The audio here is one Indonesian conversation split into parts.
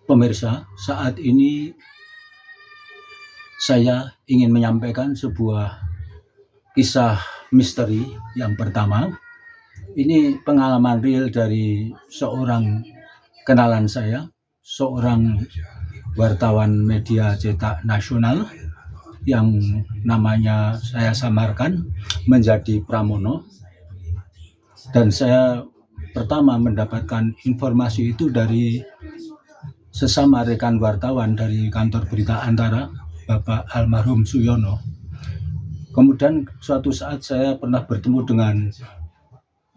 Pemirsa, saat ini saya ingin menyampaikan sebuah kisah misteri yang pertama. Ini pengalaman real dari seorang kenalan saya, seorang wartawan media cetak nasional yang namanya saya samarkan menjadi Pramono. Dan saya pertama mendapatkan informasi itu dari sesama rekan wartawan dari kantor berita Antara, Bapak almarhum Suyono. Kemudian suatu saat saya pernah bertemu dengan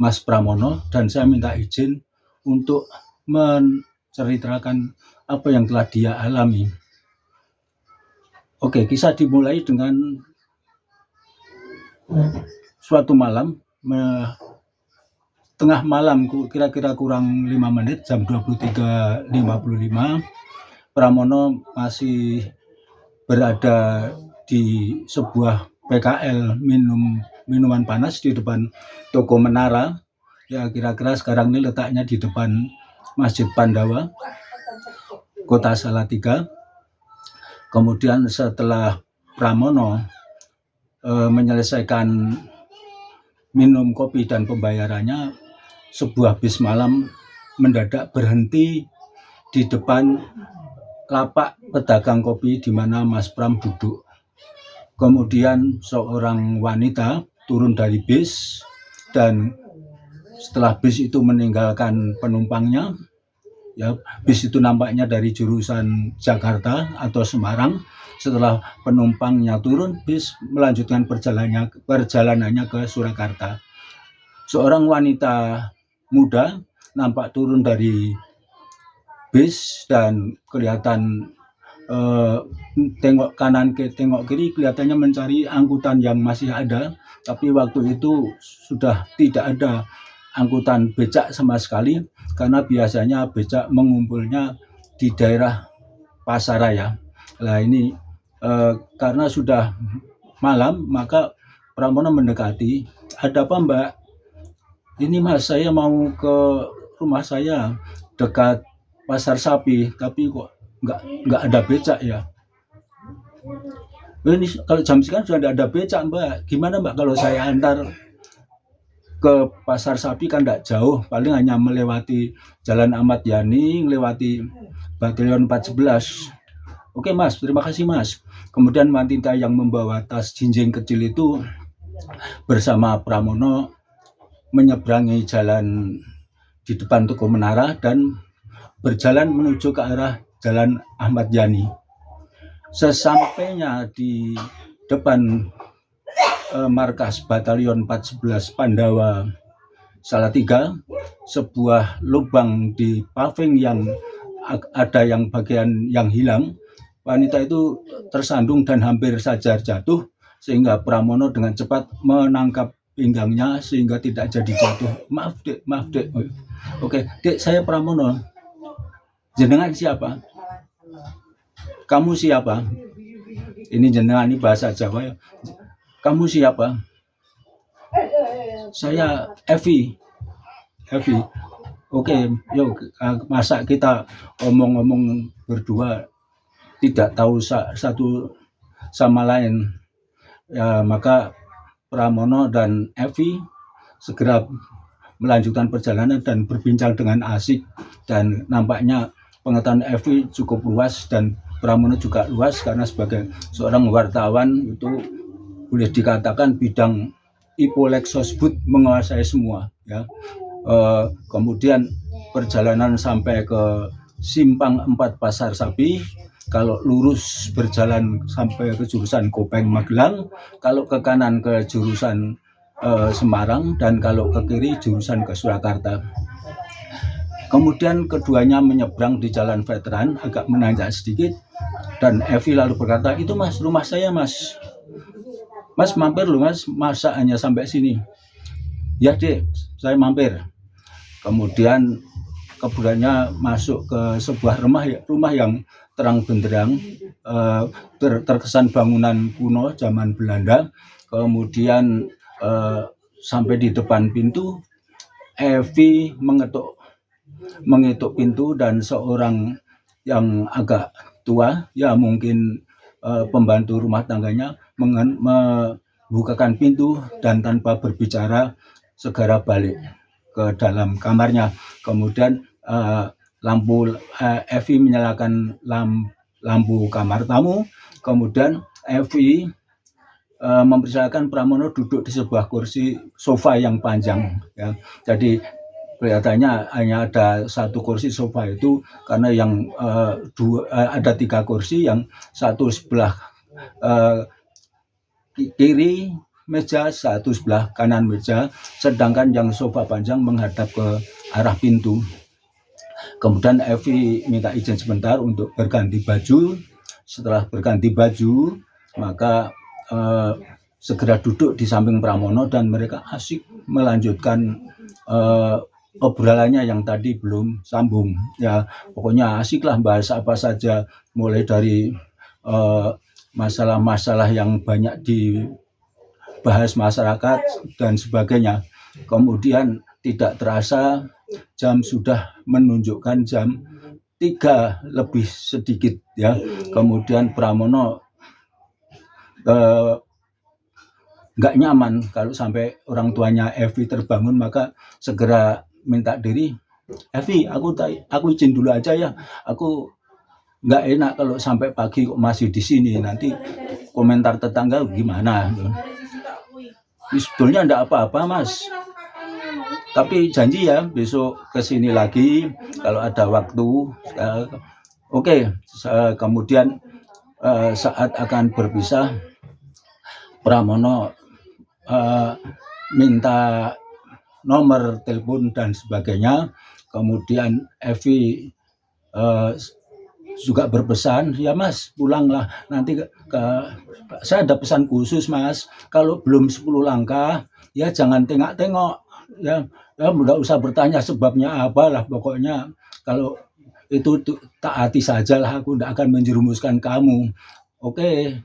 Mas Pramono dan saya minta izin untuk menceritakan apa yang telah dia alami. Oke, kisah dimulai dengan suatu malam, tengah malam, kira-kira kurang 5 menit, jam 23.55, Pramono masih berada di sebuah PKL minuman panas di depan toko Menara. Ya, kira-kira sekarang ini letaknya di depan Masjid Pandawa, Kota Salatiga. Kemudian setelah Pramono menyelesaikan minum kopi dan pembayarannya, sebuah bis malam mendadak berhenti di depan lapak pedagang kopi di mana Mas Pram duduk. Kemudian seorang wanita turun dari bis dan setelah bis itu meninggalkan penumpangnya, ya, bis itu nampaknya dari jurusan Jakarta atau Semarang. Setelah penumpangnya turun, bis melanjutkan perjalanannya ke Surakarta. Seorang wanita muda nampak turun dari bis dan kelihatan tengok kanan ke tengok kiri, kelihatannya mencari angkutan yang masih ada, tapi waktu itu sudah tidak ada angkutan becak sama sekali karena biasanya becak mengumpulnya di daerah Pasaraya. Nah ini karena sudah malam, maka Pramono mendekati. Ada apa, Mbak? Ini Mas, saya mau ke rumah saya dekat Pasar Sapi, tapi kok nggak ada becak ya. Ini kalau jam sekarang sudah tidak ada becak, Mbak. Gimana Mbak kalau saya antar ke Pasar Sapi? Kan tidak jauh, paling hanya melewati Jalan Ahmad Yani, melewati Batalion 411. Oke Mas, terima kasih Mas. Kemudian wanita yang membawa tas jinjing kecil itu bersama Pramono menyeberangi jalan di depan toko Menara dan berjalan menuju ke arah Jalan Ahmad Yani. Sesampainya di depan markas Batalion 411 Pandawa Salatiga, sebuah lubang di paving yang ada yang bagian yang hilang, wanita itu tersandung dan hampir saja jatuh, sehingga Pramono dengan cepat menangkap pinggangnya sehingga tidak jadi jatuh. Maaf dek. Oke, dek, saya Pramono. Jenengan siapa? Kamu siapa? Ini jenengan, ini bahasa Jawa ya. Kamu siapa? Saya Evi. Oke, yuk, masa kita omong-omong berdua tidak tahu satu sama lain. Ya, maka Pramono dan Evi segera melanjutkan perjalanan dan berbincang dengan asik, dan nampaknya pengetahuan Evi cukup luas dan Pramono juga luas karena sebagai seorang wartawan itu boleh dikatakan bidang Ipolexosbud menguasai semua ya. Kemudian perjalanan sampai ke Simpang 4 Pasar Sapi. Kalau lurus berjalan sampai ke jurusan Kopeng Magelang, kalau ke kanan ke jurusan Semarang, dan kalau ke kiri jurusan ke Surakarta. Kemudian keduanya menyeberang di jalan veteran, agak menanjak sedikit, dan Evi lalu berkata, itu Mas, rumah saya Mas. Mas mampir loh Mas, masa hanya sampai sini? Ya dek, saya mampir. Kemudian keduanya masuk ke sebuah rumah yang terang benderang, terkesan bangunan kuno zaman Belanda. Kemudian sampai di depan pintu, Evi mengetuk mengetuk pintu dan seorang yang agak tua, ya mungkin pembantu rumah tangganya membukakan pintu dan tanpa berbicara segera balik ke dalam kamarnya. Kemudian Evi menyalakan lampu kamar tamu. Kemudian Evi mempersilakan Pramono duduk di sebuah kursi sofa yang panjang, ya. Jadi kelihatannya hanya ada satu kursi sofa itu karena yang ada 3 kursi, yang satu sebelah kiri meja, satu sebelah kanan meja, sedangkan yang sofa panjang menghadap ke arah pintu. Kemudian Evi minta izin sebentar untuk berganti baju. Setelah berganti baju, maka segera duduk di samping Pramono dan mereka asik melanjutkan obrolannya yang tadi belum sambung, ya. Pokoknya asiklah bahas apa saja, mulai dari masalah-masalah yang banyak dibahas masyarakat dan sebagainya. Kemudian tidak terasa jam sudah menunjukkan jam 3 lebih sedikit, ya. Kemudian Pramono nggak nyaman kalau sampai orang tuanya Evi terbangun, maka segera minta diri, Evi, aku izin dulu aja ya, aku nggak enak kalau sampai pagi kok masih di sini, nanti komentar tetangga gimana. Sebetulnya enggak apa-apa, Mas, tapi janji ya besok kesini lagi kalau ada waktu. Oke. Kemudian saat akan berpisah, Pramono minta nomor telepon dan sebagainya. Kemudian Evi juga berpesan, ya Mas, pulanglah nanti saya ada pesan khusus, Mas, kalau belum 10 langkah ya jangan tengok-tengok, ya nggak usah bertanya sebabnya apalah, pokoknya kalau itu taati sajalah, aku tidak akan menjerumuskan kamu. Oke.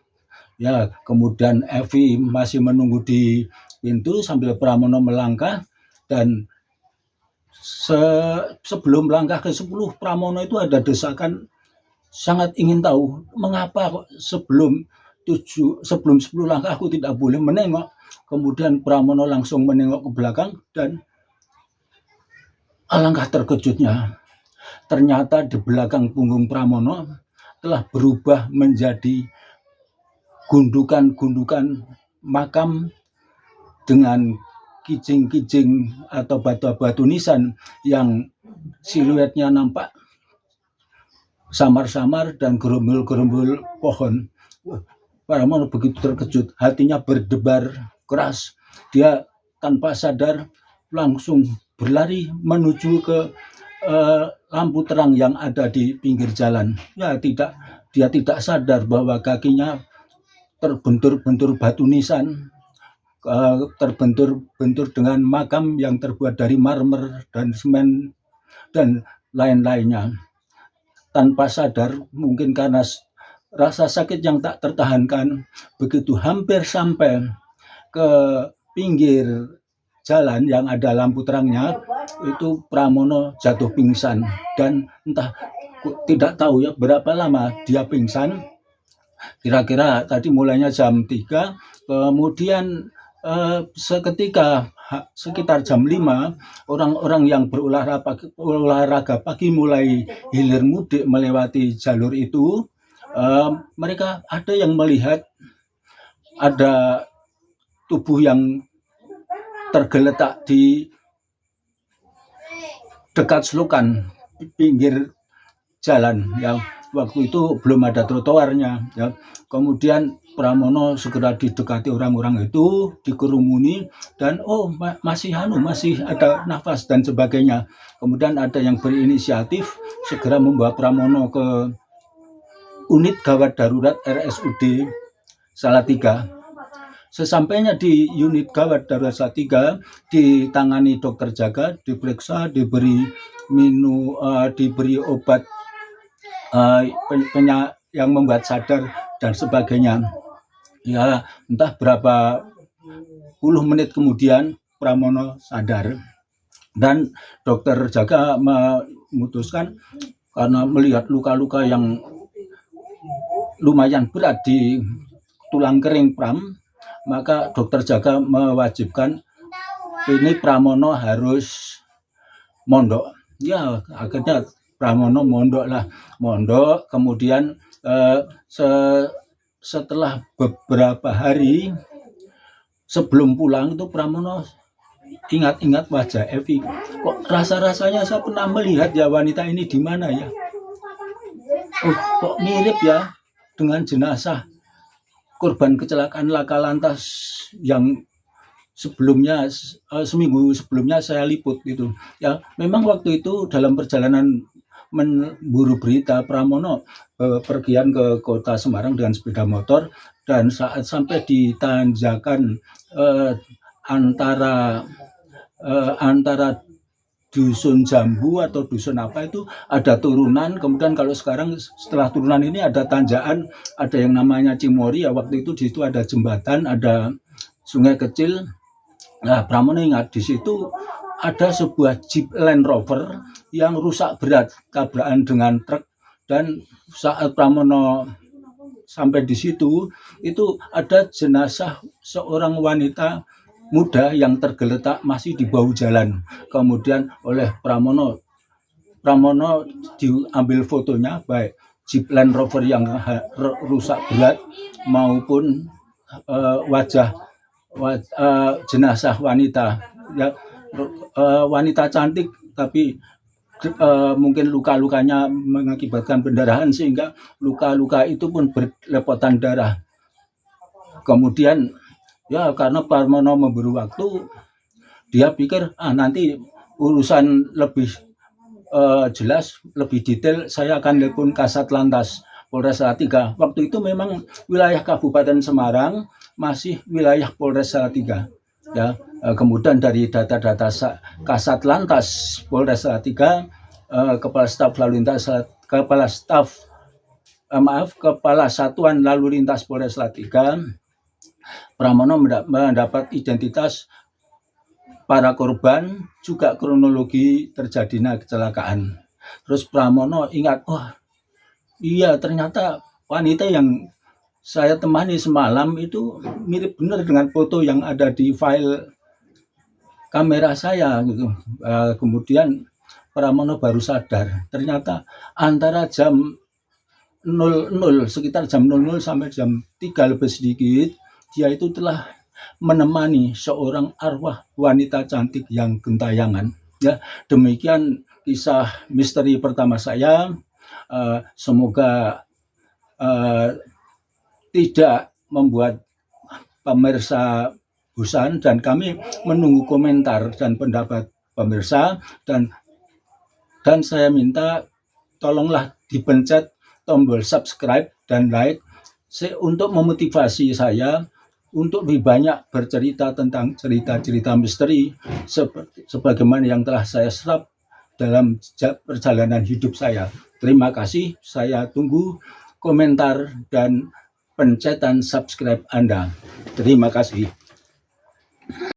Ya, kemudian Evi masih menunggu di pintu sambil Pramono melangkah, dan sebelum langkah ke 10, Pramono itu ada desakan sangat ingin tahu mengapa kok sebelum 10 langkah aku tidak boleh menengok. Kemudian Pramono langsung menengok ke belakang dan alangkah terkejutnya, ternyata di belakang punggung Pramono telah berubah menjadi gundukan-gundukan makam dengan kijing-kijing atau batu-batu nisan yang siluetnya nampak samar-samar dan gerombol-gerombol pohon. Pramono begitu terkejut, hatinya berdebar keras. Dia tanpa sadar langsung berlari menuju ke lampu terang yang ada di pinggir jalan. Ya, dia tidak sadar bahwa kakinya terbentur-bentur batu nisan, terbentur-bentur dengan makam yang terbuat dari marmer dan semen dan lain-lainnya. Tanpa sadar, mungkin karena rasa sakit yang tak tertahankan, begitu hampir sampai ke pinggir jalan yang ada lampu terangnya, itu Pramono jatuh pingsan, dan entah tidak tahu ya berapa lama dia pingsan. Kira-kira tadi mulainya jam 3, kemudian seketika sekitar jam 5, orang-orang yang berolahraga pagi mulai hilir mudik melewati jalur itu. Mereka ada yang melihat ada tubuh yang tergeletak di dekat selokan pinggir jalan, yang waktu itu belum ada trotoarnya, ya. Kemudian Pramono segera didekati orang-orang itu, dikerumuni, dan masih ada nafas dan sebagainya. Kemudian ada yang berinisiatif segera membawa Pramono ke unit gawat darurat RSUD Salatiga. Sesampainya di unit gawat darurat Salatiga, ditangani dokter jaga, diperiksa, diberi obat yang membuat sadar dan sebagainya. Ya, entah berapa puluh menit kemudian Pramono sadar. Dan dokter jaga memutuskan karena melihat luka-luka yang lumayan berat di tulang kering Pram, maka dokter jaga mewajibkan ini Pramono harus mondok. Ya, akhirnya Pramono mondok. Kemudian setelah beberapa hari sebelum pulang itu Pramono ingat-ingat wajah Evi. Kok rasa-rasanya saya pernah melihat ya wanita ini di mana ya? Oh, kok mirip ya dengan jenazah korban kecelakaan laka lantas yang sebelumnya seminggu sebelumnya saya liput gitu. Ya, memang waktu itu dalam perjalanan memburu berita Pramono pergian ke kota Semarang dengan sepeda motor, dan saat sampai di tanjakan antara dusun Jambu atau dusun apa itu ada turunan, kemudian kalau sekarang setelah turunan ini ada tanjakan, ada yang namanya Cimori ya, waktu itu di situ ada jembatan, ada sungai kecil. Nah, Pramono ingat di situ ada sebuah Jeep Land Rover yang rusak berat tabrakan dengan truk, dan saat Pramono sampai di situ itu ada jenazah seorang wanita muda yang tergeletak masih di bahu jalan. Kemudian oleh Pramono diambil fotonya, baik Jeep Land Rover yang rusak berat maupun wajah jenazah wanita ya, wanita cantik tapi mungkin luka-lukanya mengakibatkan pendarahan sehingga luka-luka itu pun berlepotan darah. Kemudian ya karena Pramono memburu waktu, dia pikir nanti urusan lebih jelas, lebih detail saya akan telepon Kasat Lantas Polres Salatiga. Waktu itu memang wilayah Kabupaten Semarang masih wilayah Polres Salatiga. Ya, kemudian dari data-data Kasat Lantas Polres Salatiga, Kepala Satuan Lalu Lintas Polres Salatiga, Pramono mendapat identitas para korban, juga kronologi terjadinya kecelakaan. Terus Pramono ingat, iya ternyata wanita yang saya temani semalam itu mirip benar dengan foto yang ada di file kamera saya gitu. Kemudian Pramono baru sadar, ternyata antara jam 00, sekitar jam 00 sampai jam 3 lebih sedikit, dia itu telah menemani seorang arwah wanita cantik yang gentayangan. Ya, demikian kisah misteri pertama saya. Semoga tidak membuat pemirsa bosan, dan kami menunggu komentar dan pendapat pemirsa, dan saya minta tolonglah dipencet tombol subscribe dan like untuk memotivasi saya untuk lebih banyak bercerita tentang cerita-cerita misteri sebagaimana yang telah saya serap dalam perjalanan hidup saya. Terima kasih, saya tunggu komentar dan pencetan subscribe Anda. Terima kasih.